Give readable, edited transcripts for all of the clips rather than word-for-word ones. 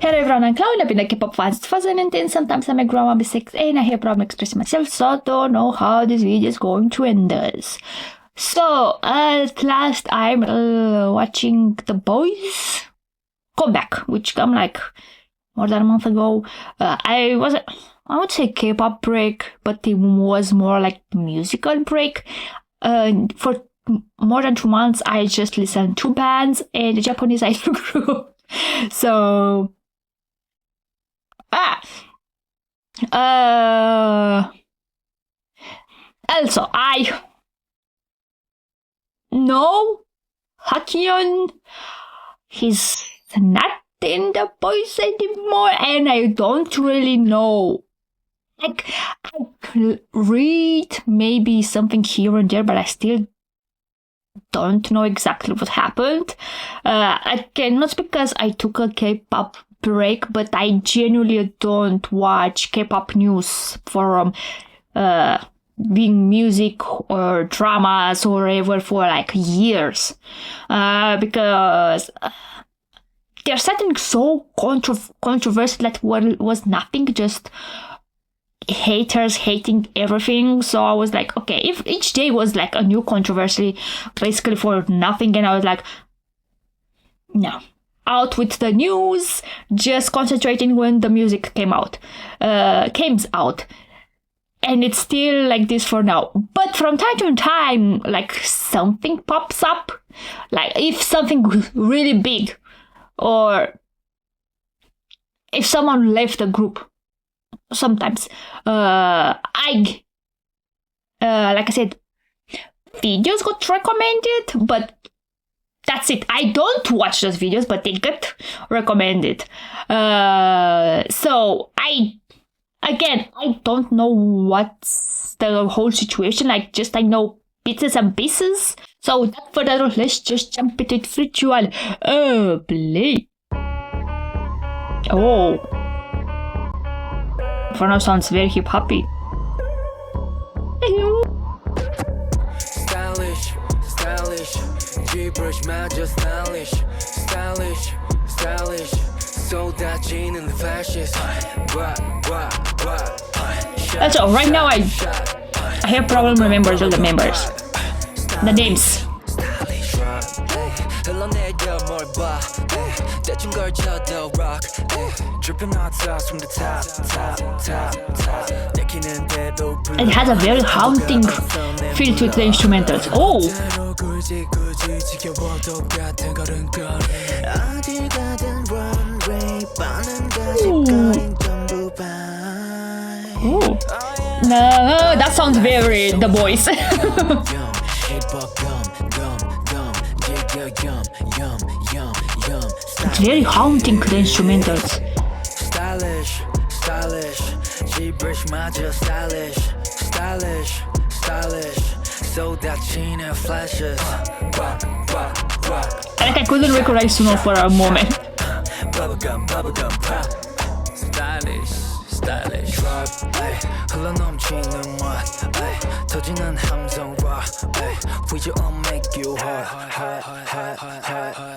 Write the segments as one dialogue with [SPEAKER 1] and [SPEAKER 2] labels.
[SPEAKER 1] Hello everyone, I'm Chloe, I've been a Kpop fan since 2019, sometimes I may grow up 6 and I have problem expressing myself, so don't know how this video is going to end us. So, at last I'm watching the boys comeback, which come like more than a month ago. I would say K-pop break, but it was more like musical break. For more than 2 months, I just listened to bands and the Japanese idol group. So, also, I know Hakyeon, he's not in the boys anymore, and I don't really know. Like, I could read maybe something here and there, but I still don't know exactly what happened. Again, not because I took a K-pop break, but I genuinely don't watch K-pop news from being music or dramas or whatever for like years, because there's something so controversial that was nothing, just haters hating everything. So I was like, okay, if each day was like a new controversy basically for nothing, and I was like, no, out with the news, just concentrating when the music came out. And it's still like this for now. But from time to time, like something pops up. Like if something really big, or if someone left the group, sometimes like I said, videos got recommended, but that's it. I don't watch those videos, but they get recommended. So I don't know what's the whole situation. Like, just I know bits and pieces. So without further ado, let's just jump into it. Ritual play. Oh, for now sounds very hip hoppy.
[SPEAKER 2] Stylish, stylish, G-brush magic stylish, stylish, stylish, so that jean and the flashes.
[SPEAKER 1] That's all. Right now I have problem remembering all the members, the names. It has a very haunting feel to the instrumentals. Oh! Ooh. No, that sounds very The Boys. It's very haunting, the instrumentals.
[SPEAKER 2] Stylish, stylish, G-brush magic stylish, stylish, stylish, so that jean and flashes.
[SPEAKER 1] Like I couldn't recognize Suno for a moment.
[SPEAKER 2] Bubblegum, pop. Stylish, stylish. 흘러넘치는 맛, 터지는 함성 rock. Visual make you hot.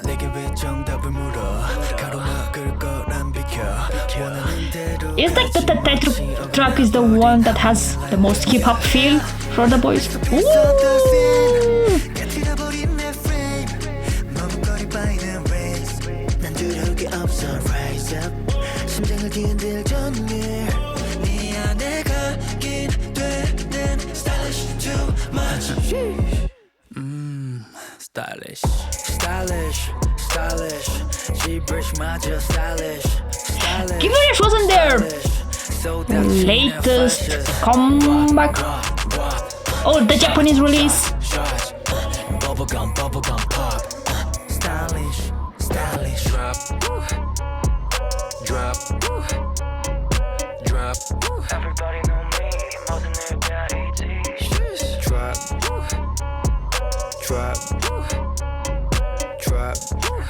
[SPEAKER 2] 내게 왜 정답을 물어? 가로막을 거란 비켜. 원하는 대로.
[SPEAKER 1] It's like the title track is the one that has the most hip hop feel for The Boys. Ooh.
[SPEAKER 2] Stylish, stylish, stylish, G-brush magic stylish, stylish.
[SPEAKER 1] Given wasn't their latest comeback. Oh, the Japanese release.
[SPEAKER 2] Bubblegum, pop. Stylish, stylish. Drop. Everybody know me, 모든 늘 가리지. Drop.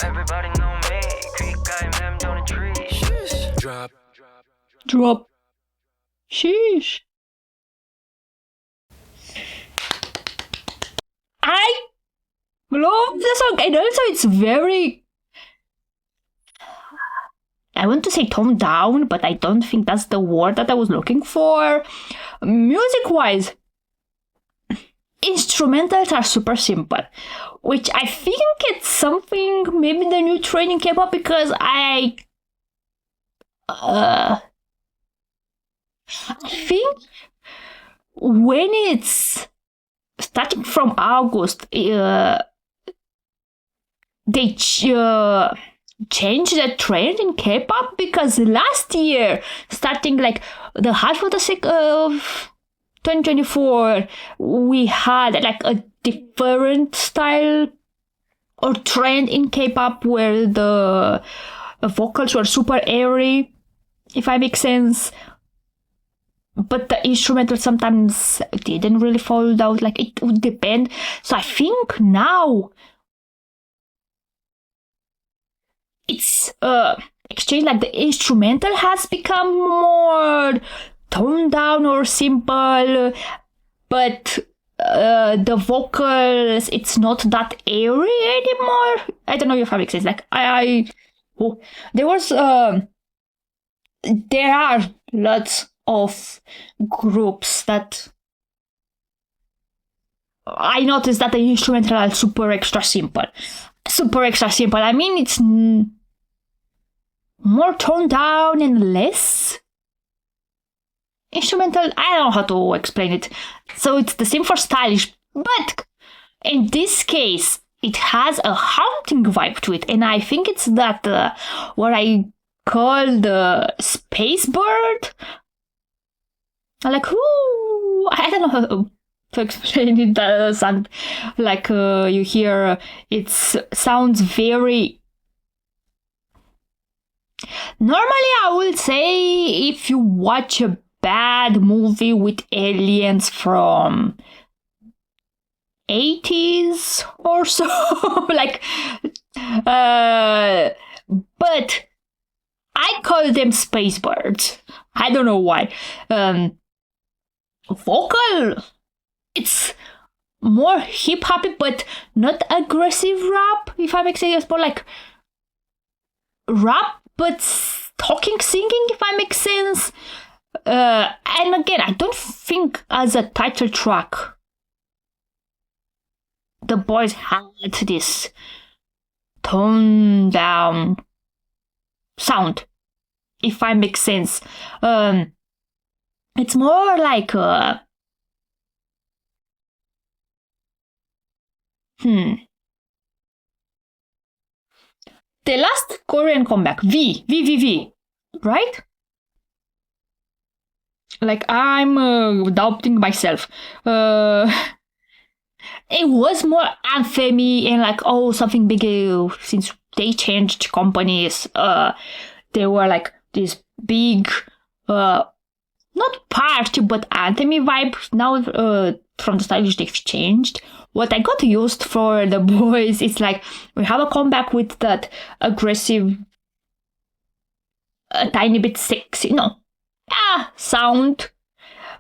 [SPEAKER 2] Everybody know me, 귓가에 맴도는 trees.
[SPEAKER 1] Drop. Sheesh. I love the song, and also it's very I want to say toned down, but I don't think that's the word that I was looking for. Music-wise, instrumentals are super simple, which I think it's something, maybe the new trend in K-pop, because I think when it's starting from August, they change the trend in K-pop, because last year, starting like the half of 2024, we had like a different style or trend in K-pop where the vocals were super airy, if I make sense. But the instrumental sometimes didn't really fall out, like it would depend. So I think now it's exchange, like the instrumental has become more toned down or simple, but the vocals, it's not that airy anymore. I don't know if that makes sense. Like there are lots of groups that I noticed that the instrumental are super extra simple. I mean, it's more toned down and less instrumental. I don't know how to explain it. So it's the same for stylish, but in this case, it has a haunting vibe to it, and I think it's that what I call the space bird. Like, ooh, I don't know how to explain it. Sound like you hear, it sounds very. Normally, I would say if you watch a bad movie with aliens from 80s or so, like, but I call them space birds. I don't know why. Vocal, it's more hip-hoppy, but not aggressive rap, if I make sense. More like rap, but talking, singing, if I make sense. And again, I don't think as a title track, the boys had this toned down sound, if I make sense. It's more like the last Korean comeback, V, right? Like, I'm doubting myself. It was more anthem-y and like, oh, something big, since they changed companies. They were like this big, not party, but anthem-y vibe. Now, from the stylish, they've changed. What I got used for the boys is like, we have a comeback with that aggressive, a tiny bit sexy, sound.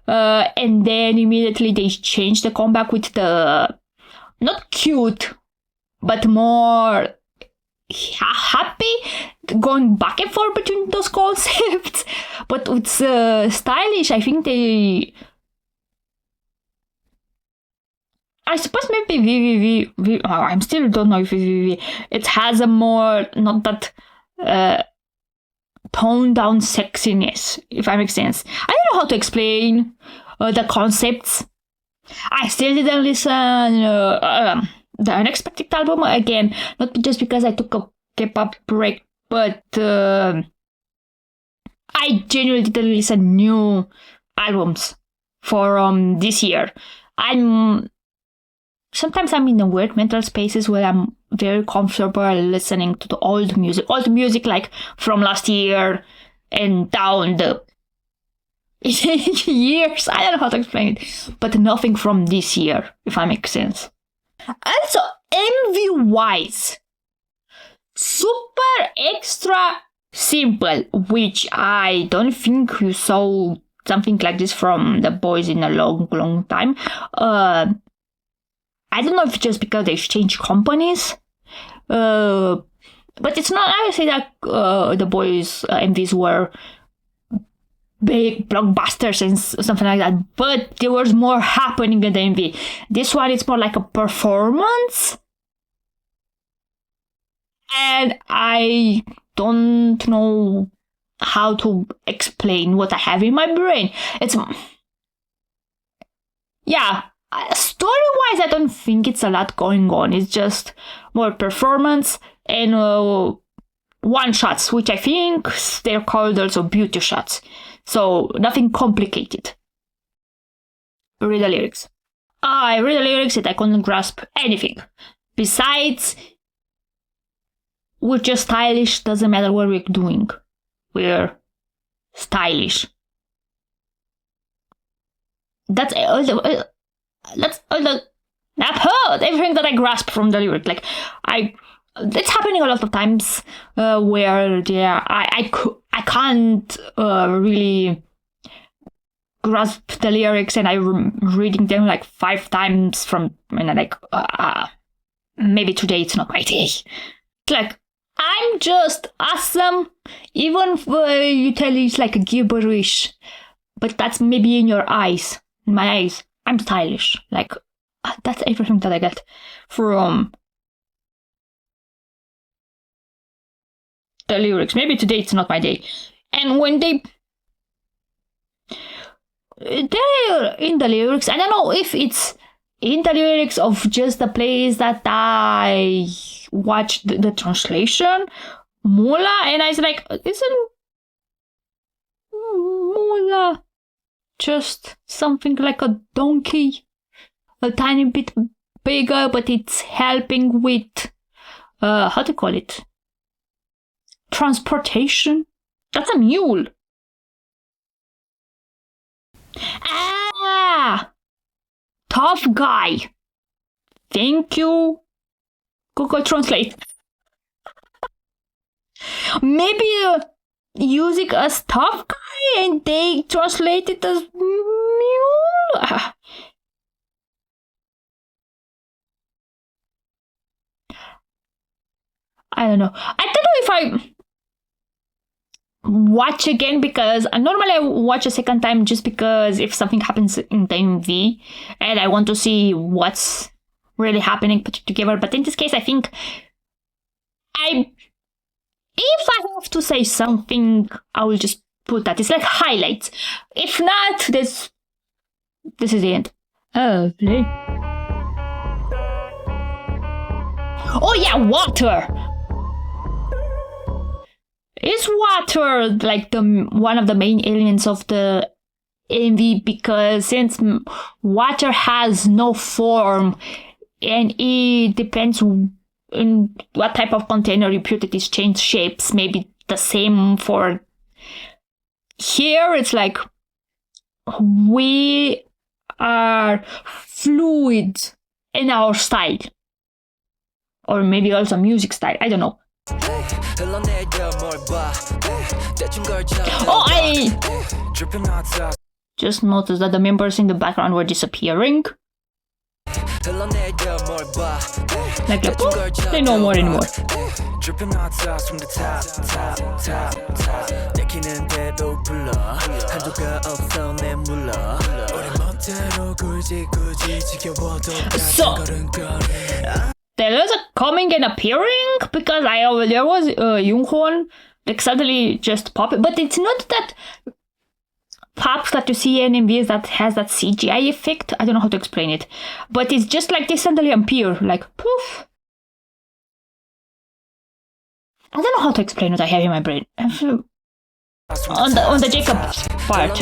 [SPEAKER 1] And then immediately they changed the comeback with the, not cute, but more happy, going back and forth between those concepts. But with stylish, I think I suppose maybe VVV, I still don't know if VVV, it has a more, not that toned down sexiness, if that makes sense. I don't know how to explain the concepts. I still didn't listen the Unexpected album again, not just because I took a K-pop break, but I genuinely didn't listen new albums for this year. Sometimes I'm in a weird mental spaces where I'm very comfortable listening to the old music like from last year and down the years. I don't know how to explain it, but nothing from this year, if that makes sense. Also, MV-wise, super extra simple, which I don't think you saw something like this from the boys in a long time. I don't know if it's just because they've changed companies, but But it's not, I would say that the boys' MVs were big blockbusters and something like that, but there was more happening in the MV. This one is more like a performance, and I don't know how to explain what I have in my brain. It's, yeah, story-wise, I don't think it's a lot going on. It's just more performance and one shots, which I think they're called also beauty shots. So nothing complicated. Read the lyrics. I read the lyrics and I couldn't grasp anything. Besides, we're just stylish, doesn't matter what we're doing. We're stylish. That's all the I've heard everything that I grasp from the lyric. Like, it's happening a lot of times where I can't really grasp the lyrics, and I'm reading them like 5 times from, and I'm like, maybe today it's not my day. It's like, I'm just awesome, even if you tell it's like a gibberish, but that's maybe in your eyes, in my eyes. I'm stylish. Like, that's everything that I get from the lyrics. Maybe today it's not my day. And when they're in the lyrics, I don't know if it's in the lyrics of just the place that I watched the translation, Mula, and I was like, isn't Mula just something like a donkey? A tiny bit bigger, but it's helping with, how to call it? Transportation? That's a mule. Tough guy. Thank you, Google Translate. Maybe using as tough guy and they translate it as mule. I don't know. I don't know if I watch again, because normally I watch a second time just because if something happens in the MV and I want to see what's really happening put together. But in this case, I think if I have to say something, I will just put that. It's like highlights. If not, this is the end. Oh, play. Oh yeah, water. Is water like one of the main aliens of the MV? Because since water has no form and it depends in what type of container you put it, is change shapes. Maybe the same for here. It's like we are fluid in our style, or maybe also music style. I don't know. Oh, I just noticed that the members in the background were disappearing. Like, they no more anymore. So there was a coming and appearing, because there was Yoonghwan like suddenly just popping, but it's not that pops that you see in MVs that has that CGI effect. I don't know how to explain it, but it's just like they suddenly appear, like poof. I don't know how to explain what I have in my brain. On the Jacob part,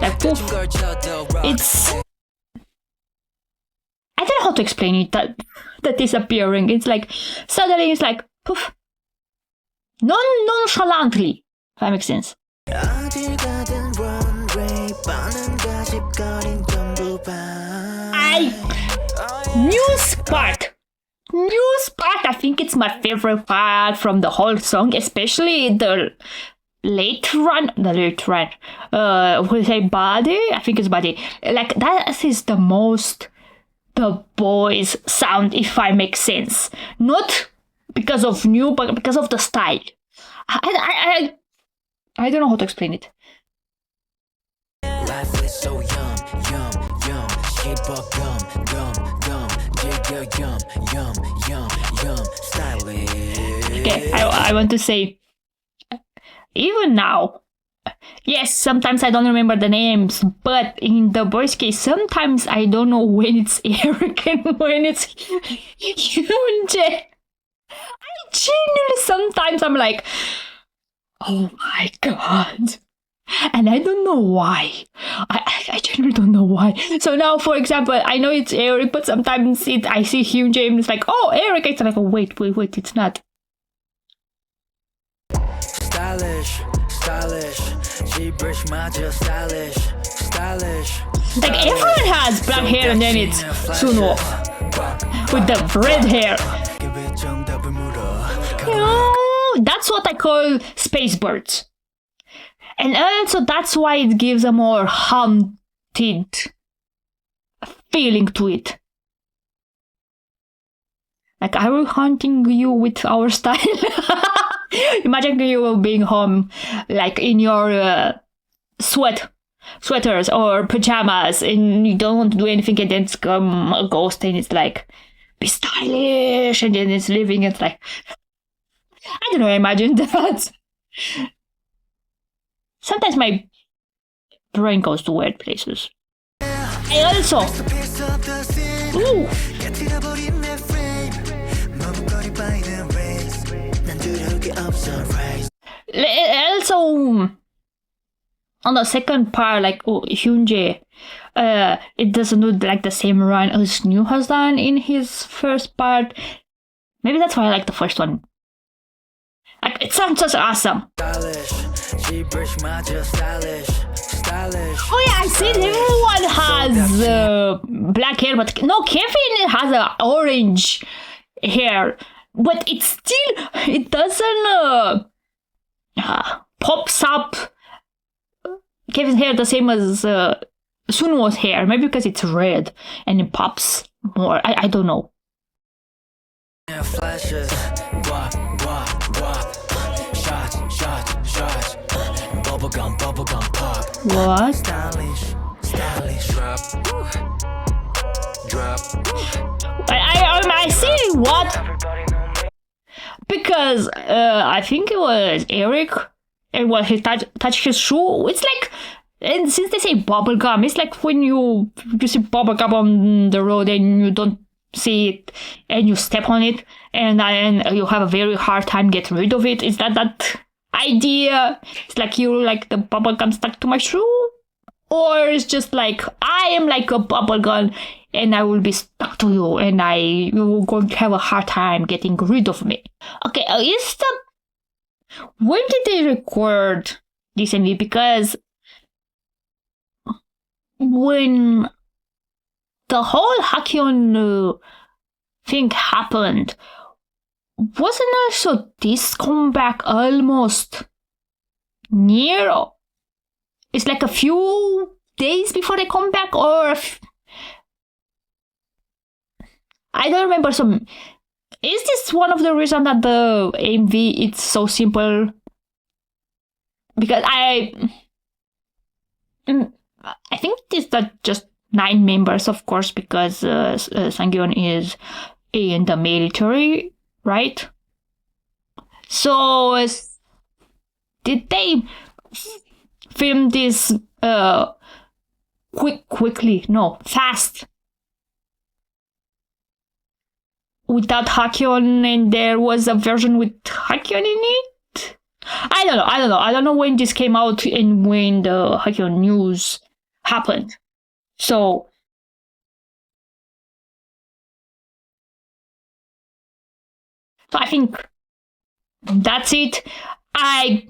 [SPEAKER 1] like poof. It's, I don't know how to explain it. That disappearing. It's like suddenly it's like poof. Nonchalantly, if that makes sense. News part, I think it's my favorite part from the whole song, especially the late run, we say body, I think it's body. Like, that is the most the boys sound, if I make sense. Not because of new, but because of the style. I don't know how to explain it.
[SPEAKER 2] Life is so yum, yum, yum. Kpop gum, gum, gum. Jigga yum, yum, yum, yum. Stylish.
[SPEAKER 1] Okay, I want to say, even now, yes, sometimes I don't remember the names, but in the boys' case, sometimes I don't know when it's Eric and when it's Hyunjae. I genuinely sometimes I'm like, oh my god. And I don't know why. I genuinely don't know why. So now, for example, I know it's Eric, but sometimes I see Hyunjae and it's like, oh, Eric. It's like, oh, wait, it's not.
[SPEAKER 2] Stylish, stylish. G-brush maja stylish, stylish.
[SPEAKER 1] Like everyone has black hair and then it's Sunwo with the red hair. That's what I call space birds. And also that's why it gives a more haunted feeling to it. Like, are we haunting you with our style? Imagine you being home, like in your sweaters or pajamas, and you don't want to do anything, and then it's come a ghost and it's like, be stylish, and then it's leaving. It's like, I don't know, I imagine that. Sometimes my brain goes to weird places. I also... Ooh! Also, on the second part, like, Hyunjae, it doesn't do like the same run as New has done in his first part. Maybe that's why I like the first one. Like, it sounds just awesome. Oh yeah, I said everyone has black hair, but no, Kevin has orange hair, but it doesn't pops up Kevin's hair the same as Sunwo's hair. Maybe because it's red and it pops more. I don't know.
[SPEAKER 2] Flashes, bubblegum pop.
[SPEAKER 1] What?
[SPEAKER 2] Stylish, drop.
[SPEAKER 1] I see what? Because I think it was Eric, and when he touched his shoe, it's like, and since they say bubblegum, it's like when you see bubblegum on the road and you don't see it and you step on it and you have a very hard time getting rid of it. Is that idea? It's like you like the bubblegum stuck to my shoe? Or it's just like, I am like a bubblegum and I will be stuck to you and you're going to have a hard time getting rid of me. Okay, when did they record this MV? Because when the whole Hakyeon thing happened, wasn't also this comeback almost near? It's like a few days before they come back, or I don't remember. So, is this one of the reasons that the MV it's so simple? Because I think it's that just 9 members, of course, because Sangyeon is in the military, right? So, did they film this fast, without Hakyeon, and there was a version with Hakyeon in it? I don't know when this came out and when the Hakyeon news happened. So I think that's it. I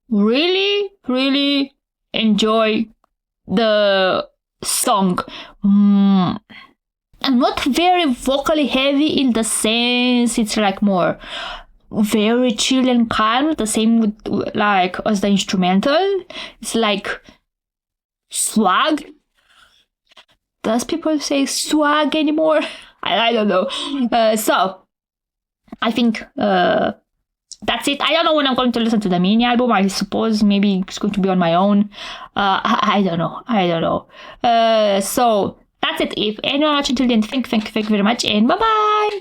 [SPEAKER 1] really, really enjoy the song. I'm not very vocally heavy in the sense it's like more very chill and calm. The same with like as the instrumental. It's like swag. Does people say swag anymore? I don't know. So I think that's it. I don't know when I'm going to listen to the mini album. I suppose maybe it's going to be on my own. I don't know. So that's it. If anyone watching till the end, thank you very much, and bye bye.